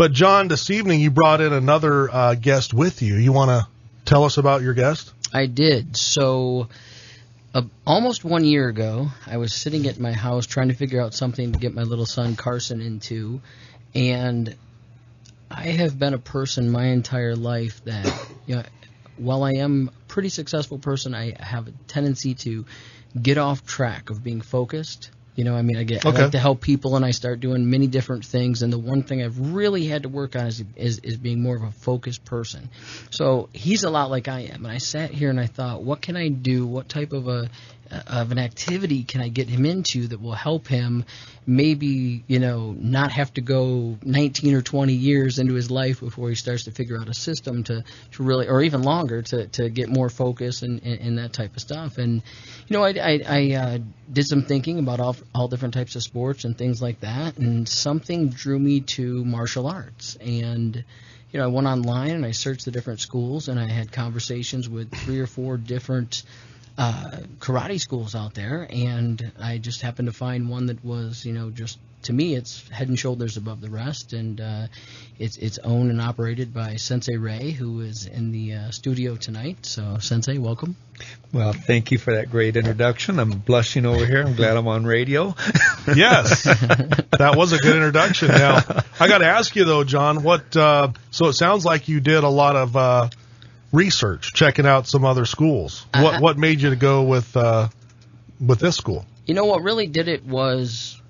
But, John, this evening you brought in another guest with you. You want to tell us about your guest? I did. So almost 1 year ago, I was sitting at my house trying to figure out something to get my little son Carson into, and I have been a person my entire life that, while I am a pretty successful person, I have a tendency to get off track of being focused. I like to help people, and I start doing many different things, and the one thing I've really had to work on is being more of a focused person. So he's a lot like I am, and I sat here and I thought, what can I do? What type of an activity can I get him into that will help him maybe, not have to go 19 or 20 years into his life before he starts to figure out a system to really, or even longer, to get more focus and that type of stuff. And, I did some thinking about all different types of sports and things like that, and something drew me to martial arts. And, I went online and I searched the different schools, and I had conversations with 3 or 4 different karate schools out there, and I just happened to find one that was, just to me, it's head and shoulders above the rest, and it's owned and operated by Sensei Ray, who is in the studio tonight. So, Sensei, welcome. Well, thank you for that great introduction. I'm blushing over here. I'm glad I'm on radio. Yes, that was a good introduction. Now, I got to ask you, though, John, so it sounds like you did a lot of research, checking out some other schools. What made you to go with this school? What really did it was,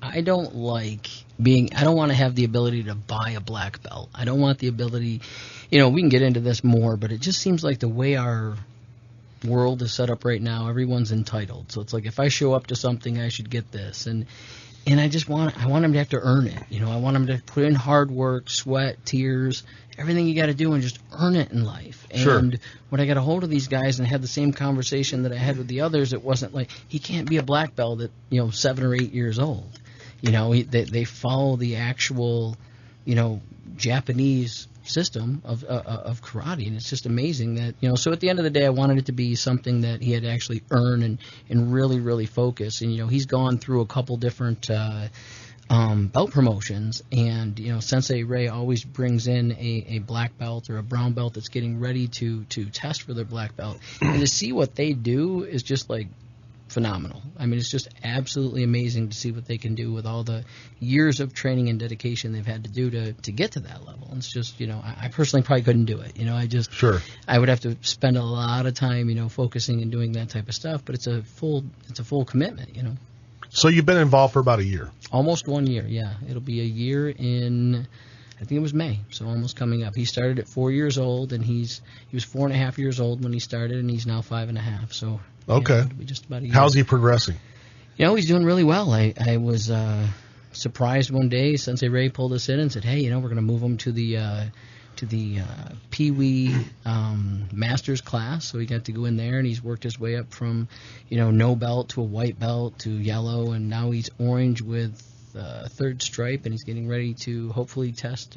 I don't want to have the ability to buy a black belt. I don't want the ability, we can get into this more, but it just seems like the way our world is set up right now, everyone's entitled. So it's like, if I show up to something, I should get this. And I want them to have to earn it. I want them to put in hard work, sweat, tears, everything you got to do, and just earn it in life. Sure. And when I got a hold of these guys and had the same conversation that I had with the others, it wasn't like, he can't be a black belt at 7 or 8 years old. They follow the actual, Japanese system of karate, and it's just amazing that, so at the end of the day, I wanted it to be something that he had to actually earn and really, really focus. And, he's gone through a couple different belt promotions, and, Sensei Ray always brings in a black belt or a brown belt that's getting ready to test for their black belt. And to see what they do is just like phenomenal. It's just absolutely amazing to see what they can do with all the years of training and dedication they've had to do to get to that level. And it's just, I personally probably couldn't do it. Sure. I would have to spend a lot of time, focusing and doing that type of stuff, but it's a full commitment, So you've been involved for about a year? Almost 1 year, yeah. It'll be a year in, I think it was May, so almost coming up. He started at 4 years old, and he was 4.5 years old when he started, and he's now 5.5. So okay, it'll be just about a year. How's he progressing? He's doing really well. I was surprised one day. Sensei Ray pulled us in and said, "Hey, we're going to move him to the Pee Wee Masters class." So he got to go in there, and he's worked his way up from, no belt to a white belt to yellow, and now he's orange with third stripe, and he's getting ready to hopefully test.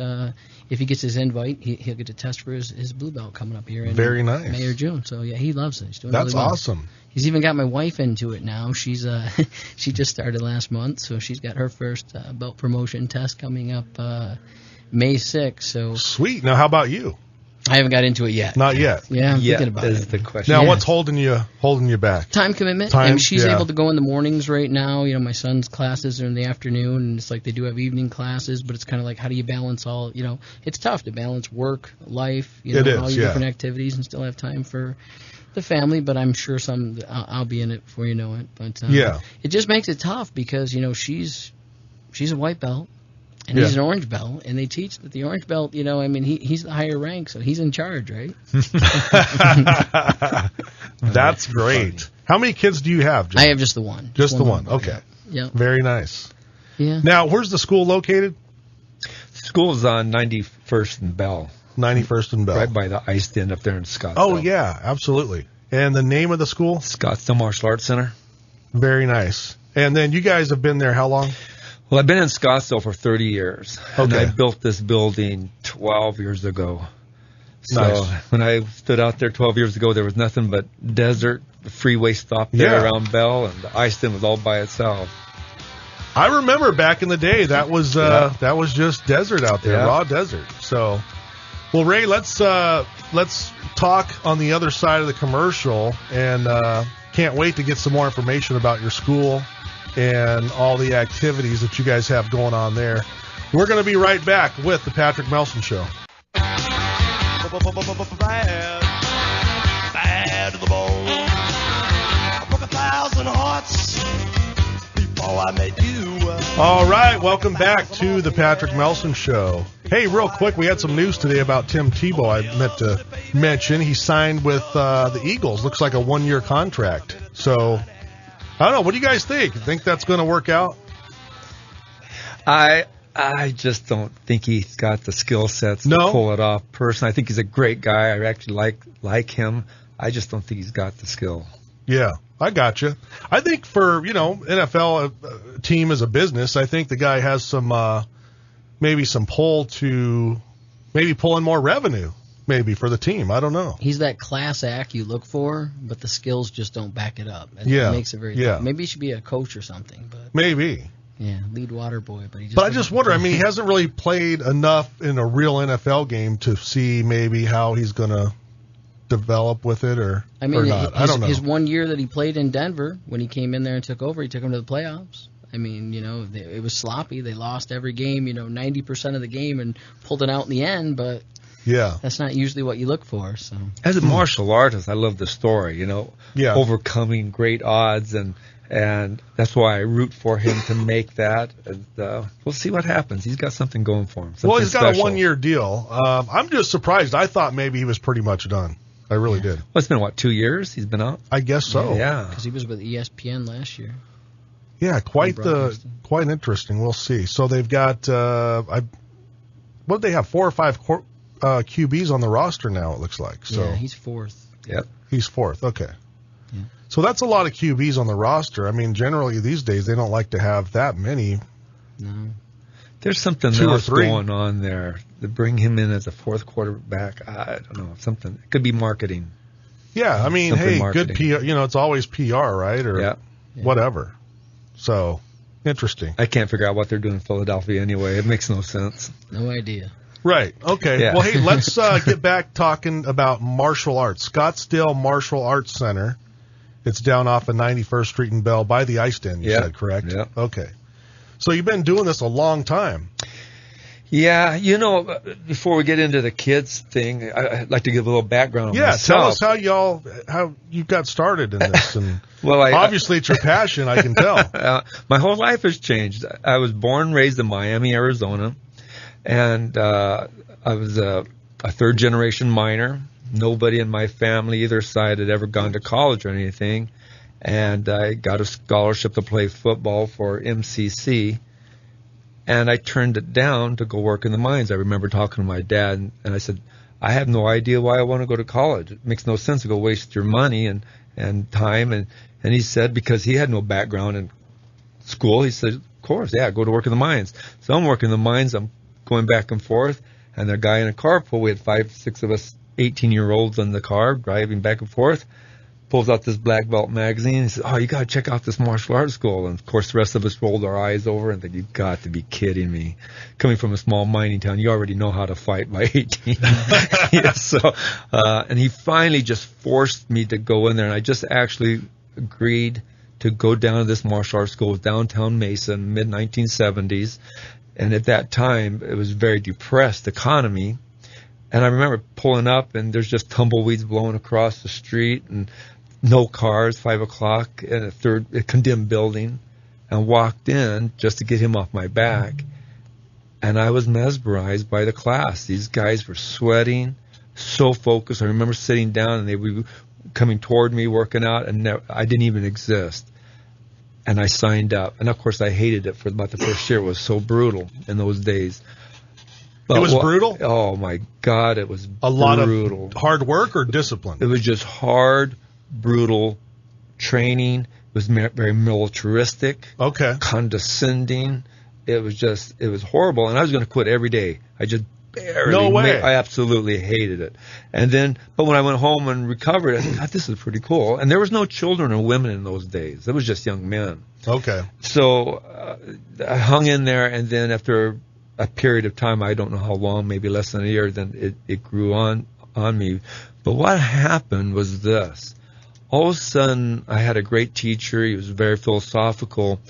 If he gets his invite, he'll get to test for his blue belt coming up here in Very nice. May or June. So yeah, he loves it. He's doing That's really well. awesome. He's even got my wife into it now. She's she just started last month, so she's got her first belt promotion test coming up May 6th. So sweet. Now, how about you? I haven't got into it yet. Not yet. Yeah, I'm thinking about is it. the question. Now, what's holding you back? Time commitment. She's able to go in the mornings right now. My son's classes are in the afternoon, and it's like they do have evening classes, but it's kind of like, how do you balance all, it's tough to balance work, life, all your different activities, and still have time for the family, but I'm sure I'll be in it before you know it. But it just makes it tough because, she's a white belt. And he's an orange belt, and they teach that the orange belt, he's the higher rank, so he's in charge, right? That's great. How many kids do you have, Jim? I have just the one. Just the one. Okay. Yeah. Very nice. Yeah. Now, where's the school located? School's on 91st and Bell. 91st and Bell. Right by the Ice Den up there in Scottsdale. Oh, yeah, absolutely. And the name of the school? Scottsdale Martial Arts Center. Very nice. And then you guys have been there how long? Well, I've been in Scottsdale for 30 years. Okay. And I built this building 12 years ago. So nice. When I stood out there 12 years ago, there was nothing but desert, the freeway stop there around Bell, and the Ice Den was all by itself. I remember back in the day that was just desert out there, raw desert. So, well, Ray, let's talk on the other side of the commercial, and can't wait to get some more information about your school and all the activities that you guys have going on there. We're going to be right back with the Patrick Melson Show. Bad to the bone. I broke 1,000 hearts before I met you. All right, welcome back to the Patrick Melson Show. Hey, real quick, we had some news today about Tim Tebow. I meant to mention he signed with the Eagles. Looks like a 1-year contract. So, I don't know. What do you guys think? Think that's going to work out? I just don't think he's got the skill sets to pull it off. Personally, I think he's a great guy. I actually like him. I just don't think he's got the skill. Yeah, I got you. I think for, NFL team as a business, I think the guy has some maybe some pull to maybe pull in more revenue maybe for the team. I don't know. He's that class act you look for, but the skills just don't back it up. It makes it very tough. Maybe he should be a coach or something. But maybe. Yeah, lead water boy, but I just wonder. I mean, he hasn't really played enough in a real NFL game to see maybe how he's going to develop with it, or not. I don't know. His 1 year that he played in Denver, when he came in there and took over, he took him to the playoffs. I mean, it was sloppy. They lost every game, 90% of the game, and pulled it out in the end. But that's not usually what you look for. So, as a martial artist, I love the story. Overcoming great odds and that's why I root for him to make that. And, we'll see what happens. He's got something going for him. Well, he's got a 1-year deal. I'm just surprised. I thought maybe he was pretty much done. I really did. Well, it's been, 2 years he's been out? I guess so. Yeah. Because he was with ESPN last year. Yeah, quite interesting. We'll see. So they've got, what do they have, 4 or 5 QBs on the roster now, it looks like. So yeah, he's fourth. Yep. He's fourth, okay. Yeah. So that's a lot of QBs on the roster. I mean, generally these days they don't like to have that many. No. There's something else going on there. To bring him in as a fourth quarterback, I don't know, something. It could be marketing. Yeah, I mean, good PR. It's always PR, right? Or whatever. So, interesting. I can't figure out what they're doing in Philadelphia anyway. It makes no sense. No idea. Right. Okay. Yeah. Well, hey, let's get back talking about martial arts. Scottsdale Martial Arts Center. It's down off of 91st Street in Bell by the Ice Den, you said, correct? Yeah. Okay. So you've been doing this a long time. Yeah. Before we get into the kids thing, I'd like to give a little background on myself. Tell us how you got started in this. And obviously it's your passion, I can tell. My whole life has changed. I was born and raised in Miami, Arizona. And I was a third-generation miner. Nobody in my family, either side, had ever gone to college or anything. And I got a scholarship to play football for MCC. And I turned it down to go work in the mines. I remember talking to my dad, and I said, I have no idea why I want to go to college. It makes no sense to go waste your money and time. And he said, because he had no background in school, he said, of course, go to work in the mines. So I'm working in the mines. I'm going back and forth, and the guy in a carpool, we had 5, 6 of us 18-year-olds in the car driving back and forth, pulls out this Black Belt magazine. He says, you got to check out this martial arts school. And, of course, the rest of us rolled our eyes over and think, you've got to be kidding me. Coming from a small mining town, you already know how to fight by 18. And he finally just forced me to go in there, and I just actually agreed to go down to this martial arts school downtown Mesa in the mid-1970s. And at that time, it was a very depressed economy. And I remember pulling up, and there's just tumbleweeds blowing across the street, and no cars, 5 o'clock, in a condemned building, and walked in just to get him off my back. And I was mesmerized by the class. These guys were sweating, so focused. I remember sitting down, and they were coming toward me, working out, and I didn't even exist. And I signed up. And, of course, I hated it for about the first year. It was so brutal in those days. But it was brutal? Oh, my God, it was a lot of hard work or discipline? It was just hard, brutal training. It was very militaristic, condescending. It was horrible. And I was going to quit every day. I just barely. No way. I absolutely hated it. And then, but when I went home and recovered, I thought, God, this is pretty cool. And there was no children or women in those days. It was just young men. Okay. So I hung in there, and then after a period of time, I don't know how long, maybe less than a year, then it grew on me. But what happened was this. All of a sudden, I had a great teacher. He was very philosophical.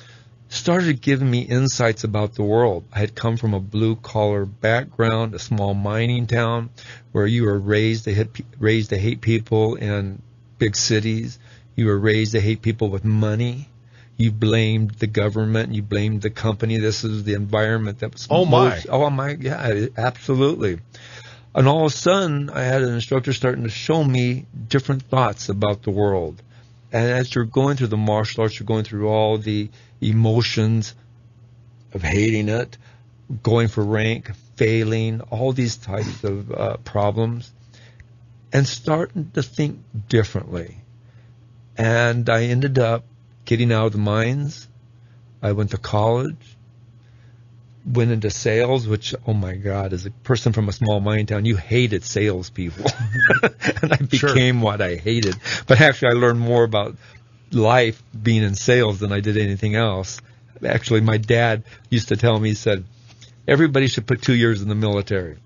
Started giving me insights about the world. I had come from a blue-collar background, a small mining town, where you were raised to hate people in big cities. You were raised to hate people with money. You blamed the government. You blamed the company. This is the environment that was. Oh my! Yeah, absolutely. And all of a sudden, I had an instructor starting to show me different thoughts about the world. And as you're going through the martial arts, you're going through all the emotions of hating it, going for rank, failing, all these types of problems, and starting to think differently. And I ended up getting out of the mines. I went to college, went into sales, which, oh my God, as a person from a small mine town, you hated salespeople. And I became what I hated. But actually, I learned more about life being in sales than I did anything else. Actually, my dad used to tell me, he said, everybody should put 2 years in the military.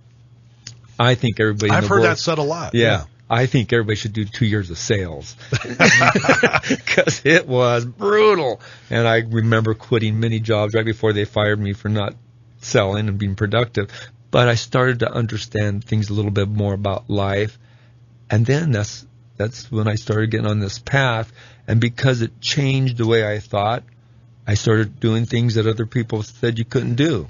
I think everybody I've heard that said a lot. Yeah. I think everybody should do 2 years of sales because it was brutal. And I remember quitting many jobs right before they fired me for not selling and being productive. But I started to understand things a little bit more about life. And then that's when I started getting on this path. And because it changed the way I thought, I started doing things that other people said you couldn't do.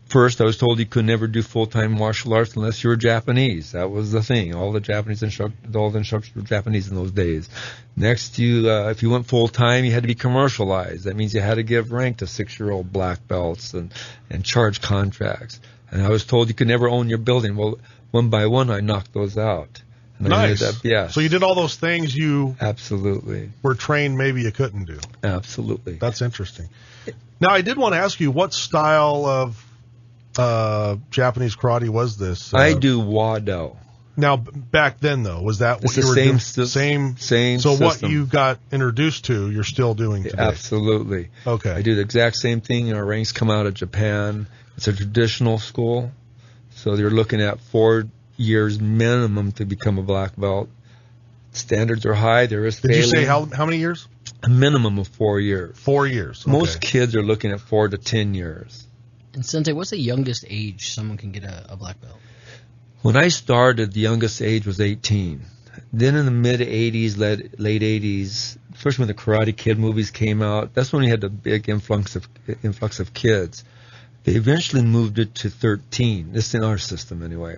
First, I was told you could never do full-time martial arts unless you were Japanese. That was the thing. All the instructors were Japanese in those days. Next, if you went full-time, you had to be commercialized. That means you had to give rank to 6-year-old black belts and charge contracts. And I was told you could never own your building. Well, one by one, I knocked those out. And nice. Yeah. So you did all those things you absolutely were trained maybe you couldn't do. Absolutely. That's interesting. Now, I did want to ask you, what style of Japanese karate was this? I do Wado. Now, back then, though, was that what you were doing? Same So system. what you got introduced to, you're still doing today? Absolutely. Okay. I do the exact same thing. Our ranks come out of Japan. It's a traditional school. So you're looking at 4 years minimum to become a black belt. Standards are high. There is failing. Did you say how many years? A minimum of 4 years. 4 years. Okay. Most kids are looking at 4 to 10 years. And Sensei, what's the youngest age someone can get a black belt? When I started, the youngest age was 18. Then in the mid-'80s, late '80s, especially when the Karate Kid movies came out, that's when we had the big influx of kids. They eventually moved it to 13. This is in our system anyway.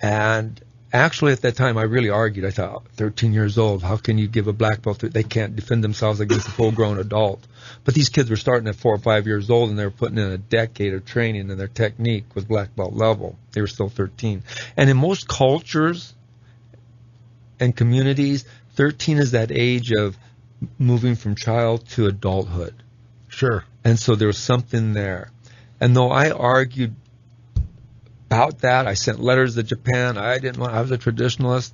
And actually, at that time, I really argued. I thought, 13 years old, how can you give a black belt? They can't defend themselves against a full-grown adult. But these kids were starting at 4 or 5 years old, and they were putting in a decade of training, and their technique was black belt level. They were still 13. And in most cultures and communities, 13 is that age of moving from child to adulthood. Sure. And so there was something there. And though I argued about that, I sent letters to Japan. I was a traditionalist.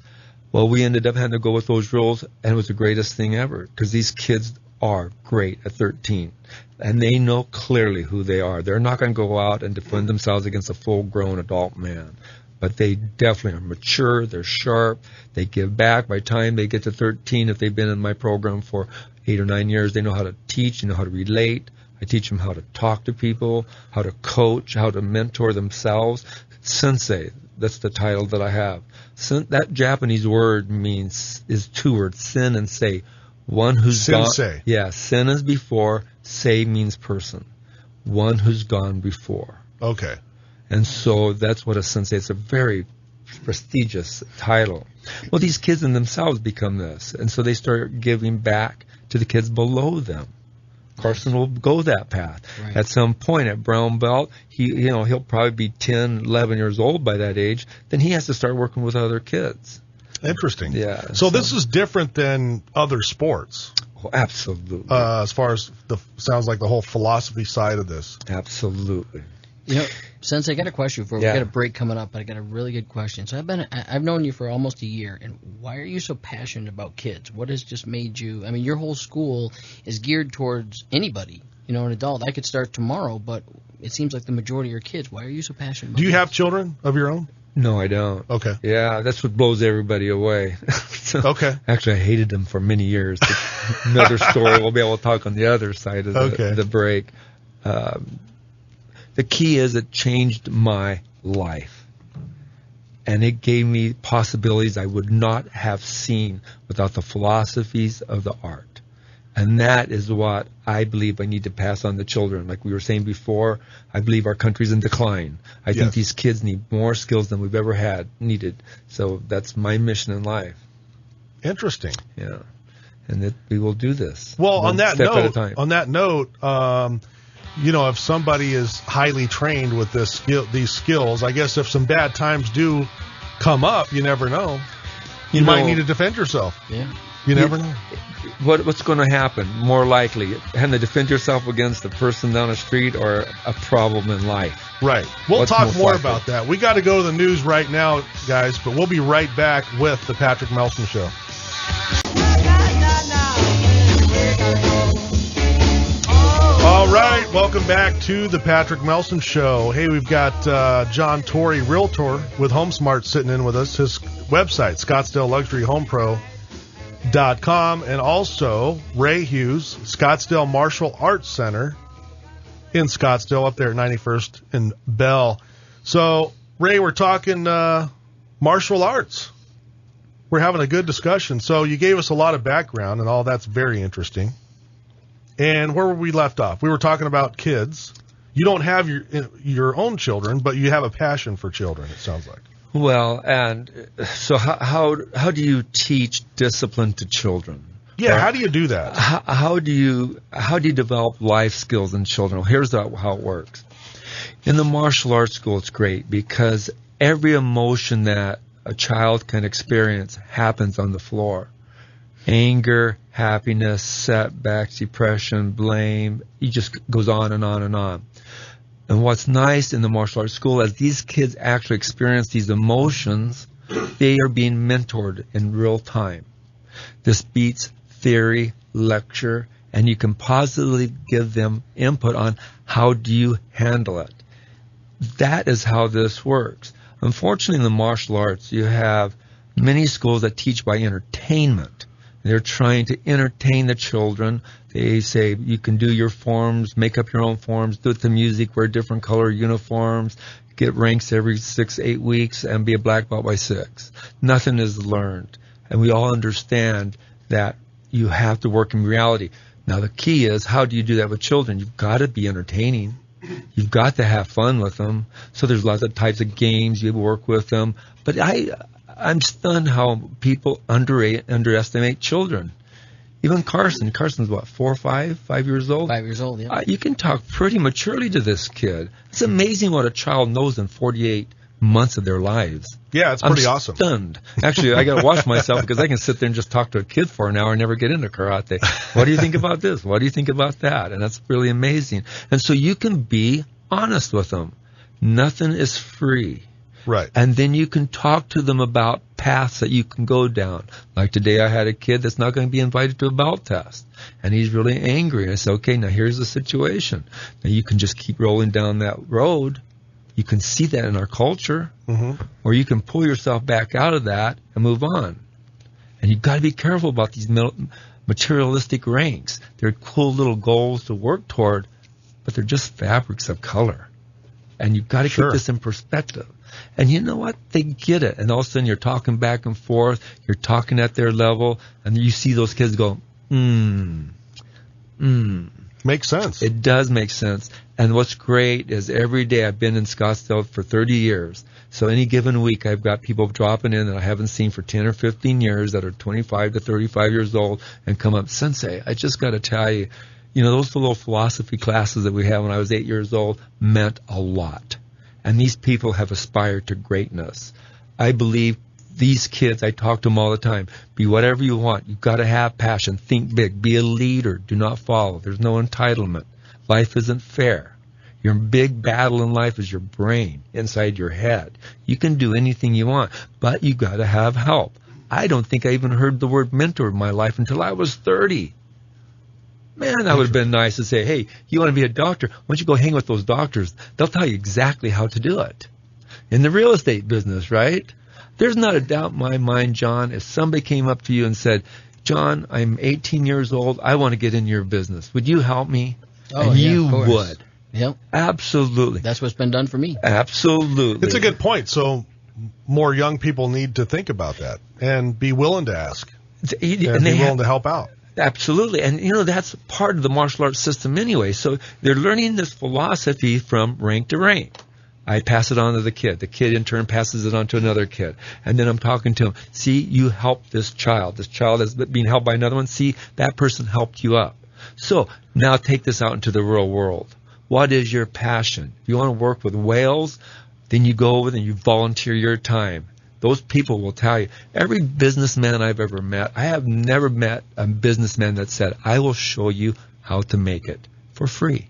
Well, we ended up having to go with those rules, and it was the greatest thing ever because these kids are great at 13, and they know clearly who they are. They're not going to go out and defend themselves against a full-grown adult man, but they definitely are mature. They're sharp. They give back. By the time they get to 13, if they've been in my program for 8 or 9 years, they know how to teach, they know how to relate. I teach them how to talk to people, how to coach, how to mentor themselves. Sensei, that's the title that I have. That Japanese word is 2 words, sen and sei. One who's Sensei. gone. Yeah, sen is before, sei means person. One who's gone before. Okay. And so that's what a sensei is. It's a very prestigious title. Well, these kids in themselves become this, and so they start giving back to the kids below them. Carson will go that path. Right. At some point at brown belt, he'll probably be 10, 11 years old by that age. Then he has to start working with other kids. Interesting. Yeah. So this is different than other sports. Oh, absolutely. As far as sounds like the whole philosophy side of this. Absolutely. Sensei, I got a question for you. Yeah. We got a break coming up, but I got a really good question. So I've known you for almost a year, and why are you so passionate about kids? What has just made you? I mean, your whole school is geared towards anybody. You know, an adult. I could start tomorrow, but it seems like the majority are kids. Why are you so passionate about Do you kids? have children of your own? No, I don't. Okay. Yeah, that's what blows everybody away. So, Okay. Actually, I hated them for many years. Another story. We'll be able to talk on the other side of the break. The key is it changed my life. And it gave me possibilities I would not have seen without the philosophies of the art. And that is what I believe I need to pass on to children. Like we were saying before, I believe our country's in decline. I think these kids need more skills than we've ever needed. So that's my mission in life. Interesting. Yeah. And that we will do this. Well, one on that step at a time. note, you know, if somebody is highly trained with these skills, I guess if some bad times do come up, you never know. You might need to defend yourself. Yeah. You never know. What's going to happen? More likely, having to defend yourself against a person down the street or a problem in life. Right. We'll What's talk most more likely? about that. We got to go to the news right now, guys, but we'll be right back with the Patrick Melson Show. All right, welcome back to the Patrick Melson Show. Hey, we've got John Torrey, Realtor with HomeSmart, sitting in with us. His website, ScottsdaleLuxuryHomePro.com, and also Ray Hughes, Scottsdale Martial Arts Center in Scottsdale, up there at 91st and Bell. So, Ray, we're talking martial arts. We're having a good discussion. So you gave us a lot of background, and all that's very interesting. And where were we left off? We were talking about kids. You don't have your own children, but you have a passion for children, it sounds like. Well, and so how do you teach discipline to children? Yeah, Or how do you do that? How do you develop life skills in children? Well, here's how it works. In the martial arts school, it's great because every emotion that a child can experience happens on the floor. Anger, happiness, setbacks, depression, blame, it just goes on and on and on. And what's nice in the martial arts school, as these kids actually experience these emotions, they are being mentored in real time. This beats theory, lecture, and you can positively give them input on how do you handle it. That is how this works. Unfortunately, in the martial arts, you have many schools that teach by entertainment. They're trying to entertain the children. They say you can do your forms, make up your own forms, do it to music, wear different color uniforms, get ranks every 6-8 weeks, and be a black belt by 6. Nothing is learned. And we all understand that you have to work in reality. Now, the key is, how do you do that with children? You've got to be entertaining. You've got to have fun with them. So there's lots of types of games you work with them. But I'm stunned how people underestimate children. Even Carson. Carson's what, 4 or 5 years old? 5 years old, yeah. You can talk pretty maturely to this kid. It's amazing what a child knows in 48 months of their lives. Yeah, it's pretty awesome. I'm stunned. Actually, I got to watch myself because I can sit there and just talk to a kid for an hour and never get into karate. What do you think about this? What do you think about that? And that's really amazing. And so you can be honest with them. Nothing is free. Right. And then you can talk to them about paths that you can go down. Like today I had a kid that's not going to be invited to a belt test. And he's really angry. I said, okay, now here's the situation. Now you can just keep rolling down that road. You can see that in our culture. Mm-hmm. Or you can pull yourself back out of that and move on. And you've got to be careful about these materialistic ranks. They're cool little goals to work toward, but they're just fabrics of color. And you've got to keep this in perspective. And you know what? They get it. And all of a sudden you're talking back and forth. You're talking at their level. And you see those kids go, Makes sense. It does make sense. And what's great is every day I've been in Scottsdale for 30 years. So any given week I've got people dropping in that I haven't seen for 10 or 15 years that are 25 to 35 years old and come up, Sensei, I just got to tell you, you know, those little philosophy classes that we had when I was 8 years old meant a lot. And these people have aspired to greatness. I believe these kids, I talk to them all the time, be whatever you want. You've got to have passion. Think big. Be a leader. Do not follow. There's no entitlement. Life isn't fair. Your big battle in life is your brain inside your head. You can do anything you want, but you got to have help. I don't think I even heard the word mentor in my life until I was 30. Man, that would have been nice to say, hey, you want to be a doctor? Why don't you go hang with those doctors? They'll tell you exactly how to do it. In the real estate business, right? There's not a doubt in my mind, John, if somebody came up to you and said, John, I'm 18 years old. I want to get in your business. Would you help me? Oh, and yeah, you of course. would. Yep. Absolutely. That's what's been done for me. Absolutely. It's a good point. So more young people need to think about that and be willing to ask and be willing to help out. Absolutely. And, you know, that's part of the martial arts system anyway. So they're learning this philosophy from rank to rank. I pass it on to the kid. The kid in turn passes it on to another kid. And then I'm talking to him. See, you helped this child. This child is being helped by another one. See, that person helped you up. So now take this out into the real world. What is your passion? If you want to work with whales, then you go over and you volunteer your time. Those people will tell you. Every businessman I've ever met, I have never met a businessman that said, I will show you how to make it for free.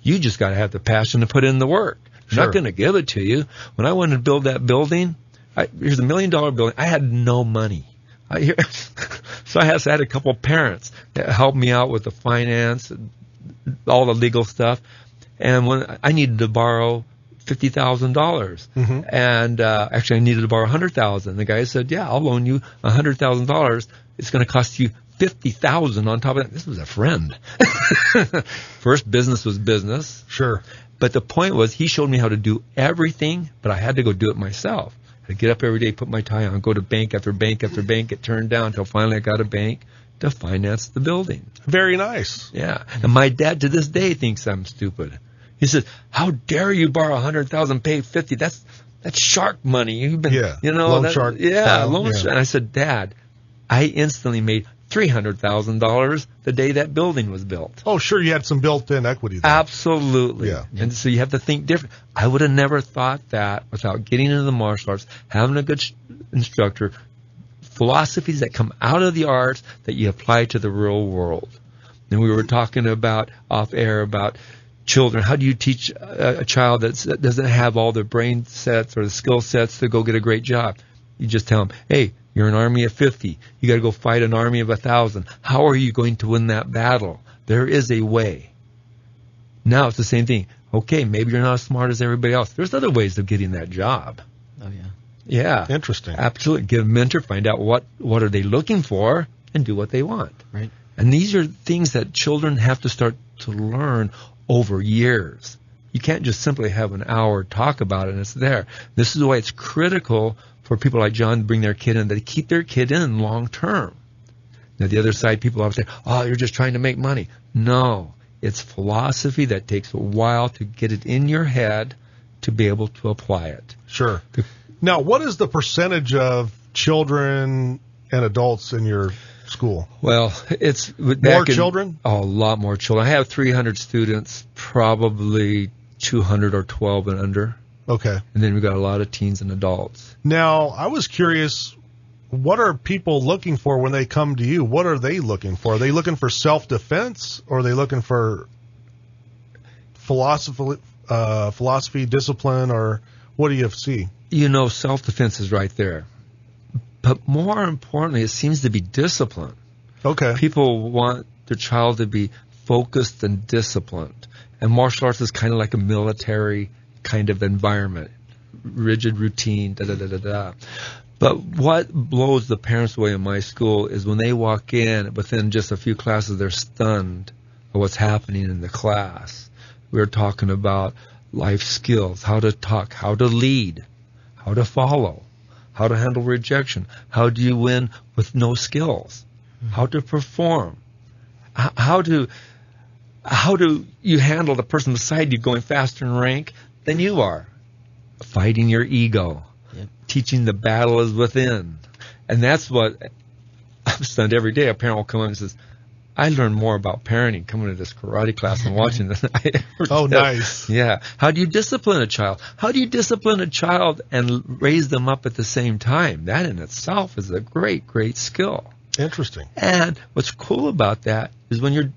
You just got to have the passion to put in the work. I'm not going to give it to you. When I wanted to build that building, here's $1 million building. I had no money. So I had a couple of parents that helped me out with the finance, all the legal stuff. And when I needed to borrow $50,000, and actually I needed to borrow $100,000. The guy said, "Yeah, I'll loan you $100,000. It's going to cost you $50,000 on top of that." This was a friend. First business was business. Sure. But the point was, he showed me how to do everything, but I had to go do it myself. I'd get up every day, put my tie on, go to bank after bank after bank, get turned down until finally I got a bank to finance the building. Very nice. Yeah. And my dad to this day thinks I'm stupid. He says, "How dare you borrow $100,000, pay $50,000? That's shark money. You've been, loan shark. Yeah, loan shark." And I said, "Dad, I instantly made $300,000 the day that building was built." Oh, sure, you had some built-in equity there. Absolutely. Yeah. And so you have to think different. I would have never thought that without getting into the martial arts, having a good instructor, philosophies that come out of the arts that you apply to the real world. And we were talking about off air about children. How do you teach a child that doesn't have all the brain sets or the skill sets to go get a great job? You just tell them, hey, you're an army of 50. You got to go fight an army of 1,000. How are you going to win that battle? There is a way. Now it's the same thing. Okay, maybe you're not as smart as everybody else. There's other ways of getting that job. Oh, yeah. Yeah. Interesting. Absolutely. Get a mentor, find out what are they looking for, and do what they want. Right. And these are things that children have to start to learn over years. You can't just simply have an hour talk about it and it's there. This is why it's critical for people like John to bring their kid in, that they keep their kid in long term. Now, the other side, people always say, "Oh, you're just trying to make money." No, it's philosophy that takes a while to get it in your head to be able to apply it. Sure. Now, what is the percentage of children and adults in your school? Well, it's more children? Oh, a lot more children. I have 300 students, probably 200 or 12 and under. Okay. And then we've got a lot of teens and adults. Now, I was curious, what are people looking for when they come to you? What are they looking for? Are they looking for self-defense, or are they looking for philosophy, discipline, or what do you see? You know, self-defense is right there. But more importantly, it seems to be discipline. Okay. People want their child to be focused and disciplined. And martial arts is kind of like a military kind of environment. Rigid routine, da-da-da-da-da. But what blows the parents away in my school is when they walk in, within just a few classes, they're stunned at what's happening in the class. We're talking about life skills, how to talk, how to lead, how to follow, how to handle rejection, how do you win with no skills, how to perform, how do you handle the person beside you going faster in rank than you are, fighting your ego, teaching the battle is within. And that's what I'm stunned every day. A parent will come in and says, "I learned more about parenting coming to this karate class and watching this." Oh, nice. Yeah. How do you discipline a child? How do you discipline a child and raise them up at the same time? That in itself is a great, great skill. Interesting. And what's cool about that is when you're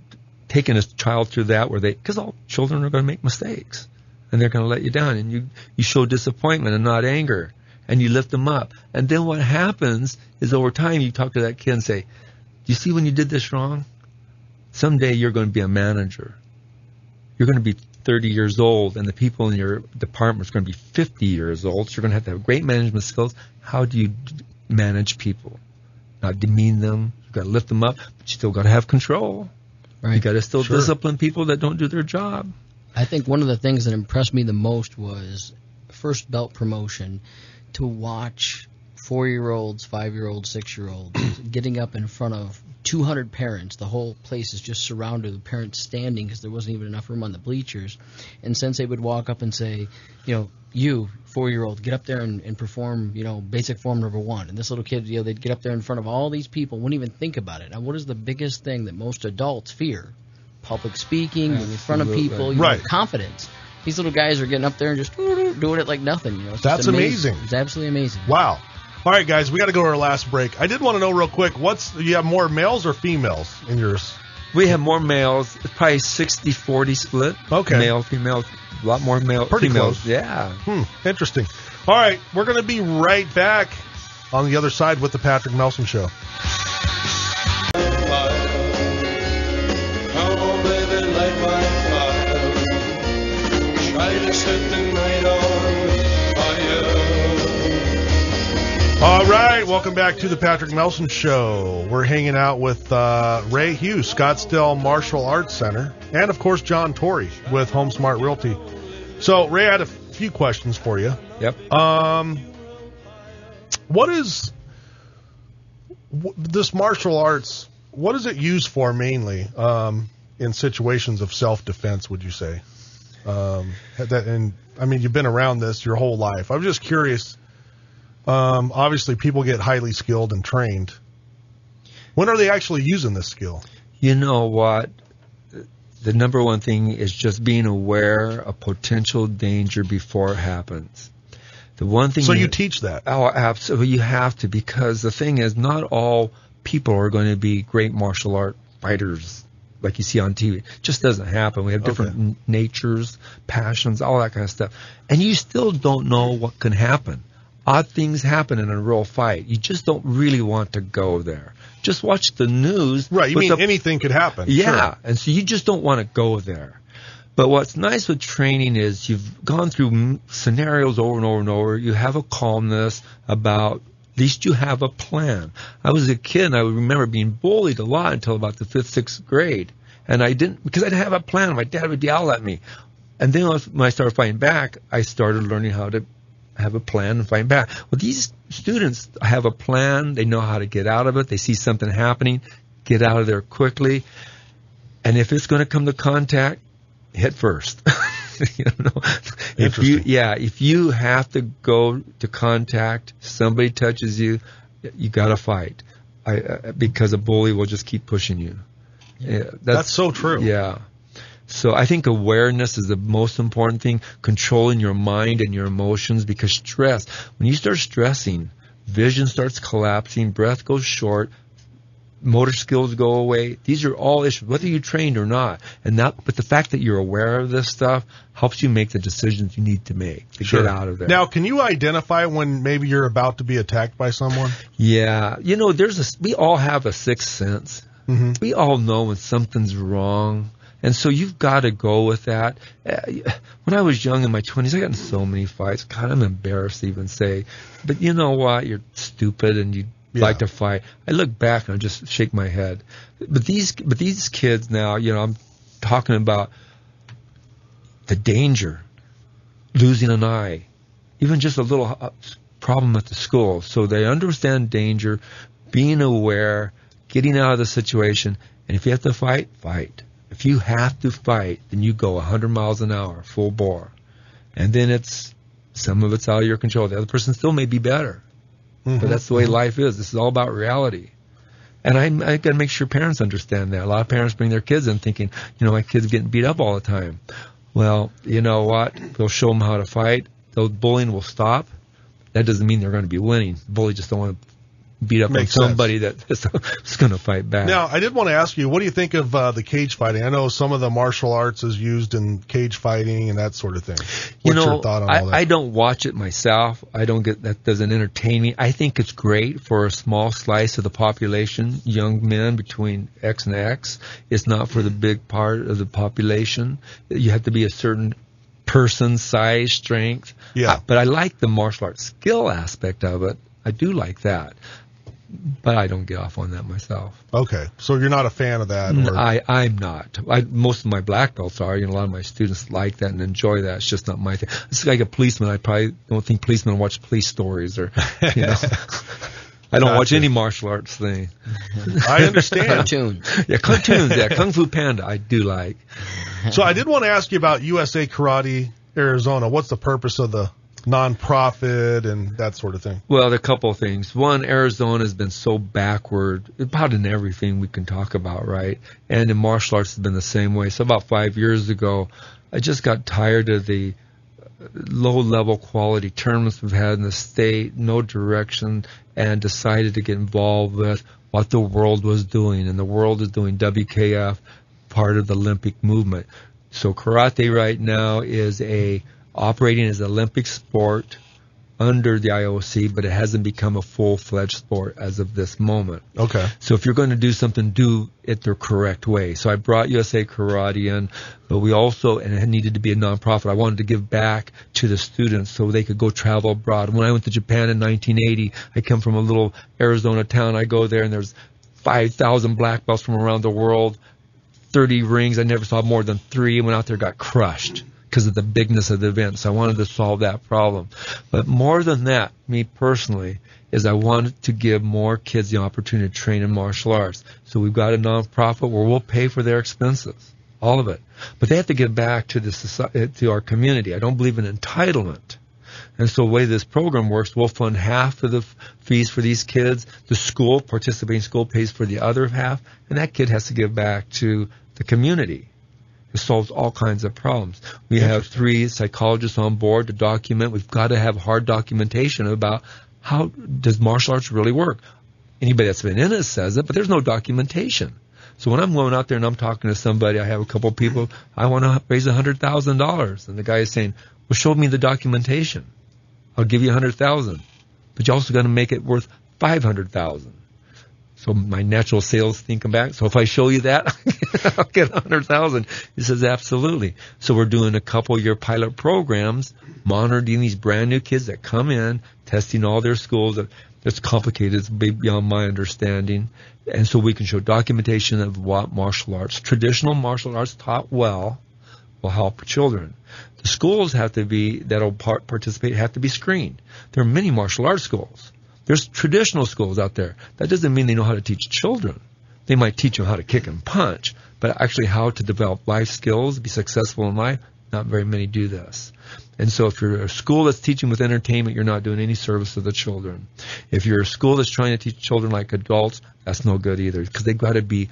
taken a child through that because all children are going to make mistakes and they're going to let you down, and you show disappointment and not anger, and you lift them up. And then what happens is over time you talk to that kid and say, you see when you did this wrong? Someday you're going to be a manager. You're going to be 30 years old, and the people in your department are going to be 50 years old, so you're going to have great management skills. How do you manage people? Not demean them. You've got to lift them up, but you still got to have control. Right. You got to still discipline people that don't do their job. I think one of the things that impressed me the most was first belt promotion, to watch 4-year-olds, 5-year-olds, 6-year-olds getting up in front of 200 parents. The whole place is just surrounded with parents standing because there wasn't even enough room on the bleachers. And Sensei would walk up and say, you 4-year-old, get up there and perform, basic form number 1. And this little kid, they'd get up there in front of all these people, wouldn't even think about it. Now, what is the biggest thing that most adults fear? Public speaking, being in front of people, confidence. These little guys are getting up there and just doing it like nothing. It's That's amazing. It's absolutely amazing. Wow. All right, guys, we got to go to our last break. I did want to know real quick, you have more males or females in yours? We have more males. It's probably 60-40 split. Okay. Male, female, a lot more male. Pretty females. Close. Yeah. Interesting. All right, we're going to be right back on the other side with the Patrick Melson Show. All right, welcome back to the Patrick Melson Show. We're hanging out with Ray Hughes, Scottsdale Martial Arts Center, and, of course, John Torrey with Home Smart Realty. So, Ray, I had a few questions for you. Yep. What is this martial arts, what is it used for mainly in situations of self-defense, would you say? You've been around this your whole life. I'm just curious. Obviously, people get highly skilled and trained. When are they actually using this skill? You know what? The number one thing is just being aware of potential danger before it happens. The one thing. So you teach that? Oh, absolutely. You have to, because the thing is, not all people are going to be great martial art fighters like you see on TV. It just doesn't happen. We have different natures, passions, all that kind of stuff. And you still don't know what can happen. Odd things happen in a real fight. You just don't really want to go there. Just watch the news. Right, you mean anything could happen. Yeah, sure. And so you just don't want to go there. But what's nice with training is you've gone through scenarios over and over and over. You have a calmness about, at least you have a plan. I was a kid, and I remember being bullied a lot until about the 5th, 6th grade. And I didn't, because I didn't have a plan. My dad would yell at me. And then when I started fighting back, I started learning how to have a plan and fight back. Well, these students have a plan. They know how to get out of it. They see something happening, get out of there quickly. And if it's going to come to contact, hit first. If you have to go to contact, somebody touches you, you got to fight. Because a bully will just keep pushing you. Yeah, that's so true. Yeah. So I think awareness is the most important thing, controlling your mind and your emotions, because stress, when you start stressing, vision starts collapsing, breath goes short, motor skills go away. These are all issues, whether you're trained or not. But the fact that you're aware of this stuff helps you make the decisions you need to make to get out of there. Now, can you identify when maybe you're about to be attacked by someone? Yeah. We all have a sixth sense. Mm-hmm. We all know when something's wrong. And so you've got to go with that. When I was young in my 20s, I got in so many fights. God, I'm embarrassed to even say. But you know what? You're stupid and you like to fight. I look back and I just shake my head. But these kids now, I'm talking about the danger, losing an eye, even just a little problem at the school. So they understand danger, being aware, getting out of the situation. And if you have to fight, fight. If you have to fight, then you go 100 miles an hour, full bore. And then some of it's out of your control. The other person still may be better. Mm-hmm. But that's the way life is. This is all about reality. And I got to make sure parents understand that. A lot of parents bring their kids in thinking, my kid's getting beat up all the time. Well, you know what? We'll show them how to fight. The bullying will stop. That doesn't mean they're going to be winning. The bully just don't want to beat up Makes on somebody that's going to fight back. Now, I did want to ask you, what do you think of the cage fighting? I know some of the martial arts is used in cage fighting and that sort of thing. What's your thought on all that? I don't watch it myself. That doesn't entertain me. I think it's great for a small slice of the population, young men between X and X. It's not for the big part of the population. You have to be a certain person, size, strength. Yeah. But I like the martial arts skill aspect of it. I do like that. But I don't get off on that myself. Okay, so you're not a fan of that? Or? I'm not. Most of my black belts are. A lot of my students like that and enjoy that. It's just not my thing. It's like a policeman. I probably don't think policemen watch police stories or, I don't watch any martial arts thing. I understand. Cartoons. Yeah, cartoons. Yeah, Kung Fu Panda I do like. So I did want to ask you about USA Karate Arizona. What's the purpose of the nonprofit and that sort of thing? Well, there are a couple of things. One, Arizona has been so backward about in everything we can talk about, right? And in martial arts has been the same way. So about 5 years ago, I just got tired of the low-level quality tournaments we've had in the state, no direction, and decided to get involved with what the world was doing. And the world is doing WKF, part of the Olympic movement. So karate right now is operating as an Olympic sport under the IOC, but it hasn't become a full-fledged sport as of this moment. Okay. So if you're going to do something, do it the correct way. So I brought USA Karate in, but we also, and it needed to be a nonprofit, I wanted to give back to the students so they could go travel abroad. When I went to Japan in 1980, I come from a little Arizona town. I go there, and there's 5,000 black belts from around the world, 30 rings. I never saw more than 3. I went out there, got crushed because of the bigness of the event. So I wanted to solve that problem. But more than that, me personally, is I wanted to give more kids the opportunity to train in martial arts. So we've got a nonprofit where we'll pay for their expenses, all of it. But they have to give back to the society, to our community. I don't believe in entitlement. And so the way this program works, we'll fund half of the fees for these kids. The school, participating school, pays for the other half. And that kid has to give back to the community. It solves all kinds of problems. We have 3 psychologists on board to document. We've got to have hard documentation about how does martial arts really work. Anybody that's been in it says it, but there's no documentation. So when I'm going out there and I'm talking to somebody, I have a couple of people, I want to raise $100,000. And the guy is saying, well, show me the documentation. I'll give you $100,000. But you also got to make it worth $500,000. So my natural sales thing come back. So if I show you that, I'll get $100,000. He says, absolutely. So we're doing a couple-year pilot programs, monitoring these brand new kids that come in, testing all their schools. It's complicated. It's beyond my understanding. And so we can show documentation of what martial arts, traditional martial arts taught well, will help children. The schools have to be, that'll participate, have to be screened. There are many martial arts schools. There's traditional schools out there. That doesn't mean they know how to teach children. They might teach them how to kick and punch, but actually how to develop life skills, be successful in life, not very many do this. And so if you're a school that's teaching with entertainment, you're not doing any service to the children. If you're a school that's trying to teach children like adults, that's no good either, because they've got to be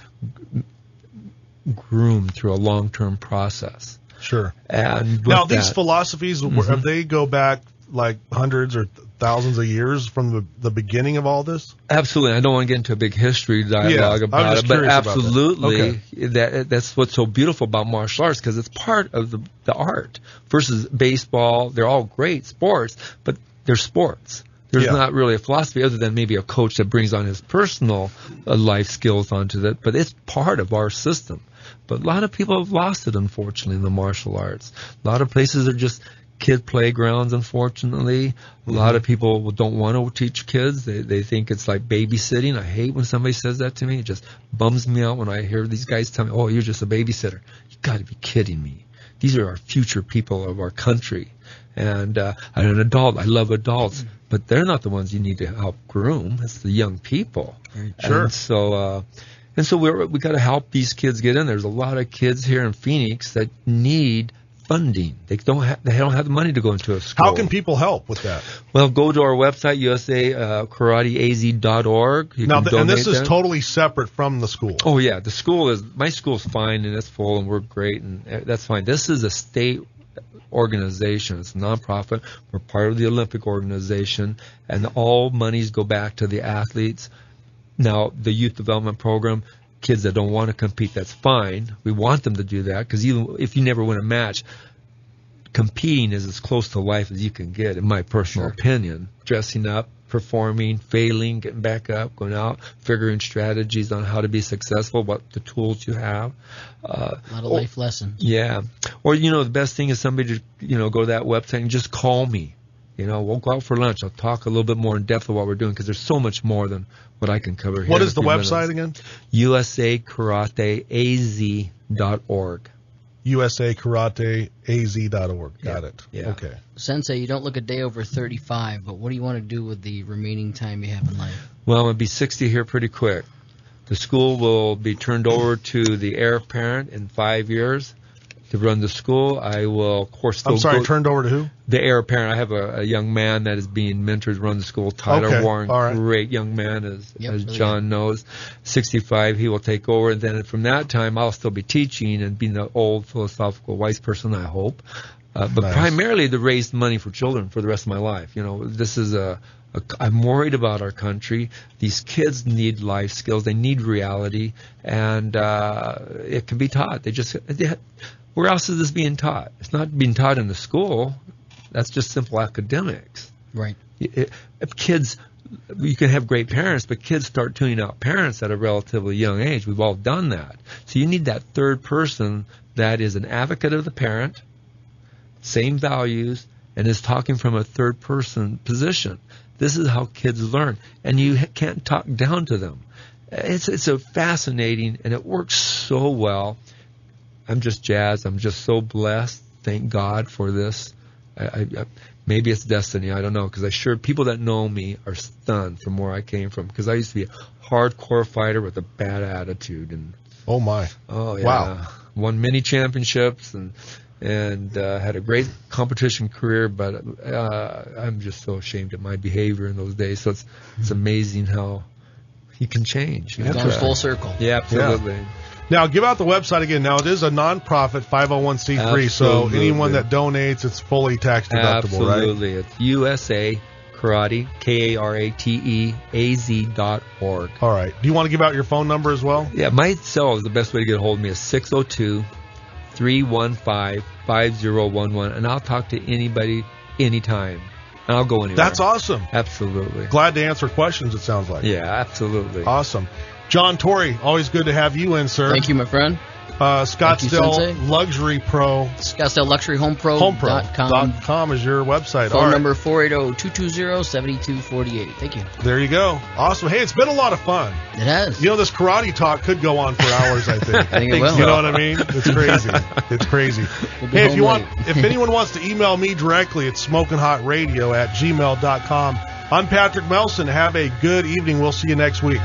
groomed through a long-term process. Sure. And now, these philosophies, they go back like hundreds or thousands of years from the beginning of all this? Absolutely. I don't want to get into a big history dialogue about it, but absolutely, that's what's so beautiful about martial arts, because it's part of the art. Versus baseball, they're all great sports, but they're sports. There's not really a philosophy other than maybe a coach that brings on his personal life skills onto that, but it's part of our system. But a lot of people have lost it, unfortunately, in the martial arts. A lot of places are just kid playgrounds, unfortunately. A lot of people don't want to teach kids. They think it's like babysitting. I hate when somebody says that to me. It just bums me out when I hear these guys tell me, oh, you're just a babysitter. You got to be kidding me. These are our future people of our country. And I'm an adult. I love adults. But they're not the ones you need to help groom. It's the young people. Sure. And so we got to help these kids get in. There's a lot of kids here in Phoenix that need funding. They don't have the money to go into a school. How can people help with that? Well, go to our website, usakarateaz.org. And this is totally separate from the school. Oh yeah, my school's fine and it's full and we're great and that's fine. This is a state organization. It's a nonprofit. We're part of the Olympic organization, and all monies go back to the athletes. Now, the youth development program, kids that don't want to compete, that's fine. We want them to do that, because even if you never win a match, competing is as close to life as you can get, in my personal opinion. Dressing up, performing, failing, getting back up, going out, figuring strategies on how to be successful, what the tools you have. A lot of life lessons. Yeah. Or, the best thing is somebody to, go to that website and just call me. We'll go out for lunch. I'll talk a little bit more in depth of what we're doing, because there's so much more than what I can cover here. What is the website again? usakarateaz.org. usakarateaz.org. Got it. Yeah. Okay. Sensei, you don't look a day over 35, but what do you want to do with the remaining time you have in life? Well, I'm going to be 60 here pretty quick. The school will be turned over to the heir apparent in 5 years to run the school. I will, of course, still turned over to who? The heir apparent. I have a young man that is being mentored to run the school, Tyler Warren. All right. Great young man, as John knows. 65, he will take over. And then from that time, I'll still be teaching and being the old philosophical wise person, I hope. But primarily to raise money for children for the rest of my life. This is I'm worried about our country. These kids need life skills. They need reality. And it can be taught. Where else is this being taught? It's not being taught in the school. That's just simple academics. Right. Kids, you can have great parents, but kids start tuning out parents at a relatively young age. We've all done that. So you need that third person that is an advocate of the parent, same values, and is talking from a third person position. This is how kids learn, and you can't talk down to them. It's a fascinating, and it works so well. I'm just jazzed. I'm just so blessed. Thank God for this. Maybe it's destiny. I don't know, because people that know me are stunned from where I came from, because I used to be a hardcore fighter with a bad attitude. And oh my! Oh yeah! Wow! Won many championships and had a great competition career, but I'm just so ashamed of my behavior in those days. So it's amazing how you can change. It comes full circle. Yeah, absolutely. Yeah. Now, give out the website again. Now, it is a nonprofit 501c3, so anyone that donates, it's fully tax deductible, right? Absolutely. It's USA Karate, KARATEAZ.org. All right. Do you want to give out your phone number as well? Yeah, my cell is the best way to get a hold of me is 602-315-5011, and I'll talk to anybody anytime. And I'll go anywhere. That's awesome. Absolutely. Glad to answer questions, it sounds like. Yeah, absolutely. Awesome. John Torrey, always good to have you in, sir. Thank you, my friend. Scottsdale Luxury Pro. Scottsdale Luxury HomePro.com is your website. Phone number 480-220-7248. Thank you. There you go. Awesome. Hey, it's been a lot of fun. It has. This karate talk could go on for hours, I think. I think it will. You know what I mean? It's crazy. It's crazy. Hey, if anyone wants to email me directly, it's smokinghotradio@gmail.com. I'm Patrick Melson. Have a good evening. We'll see you next week.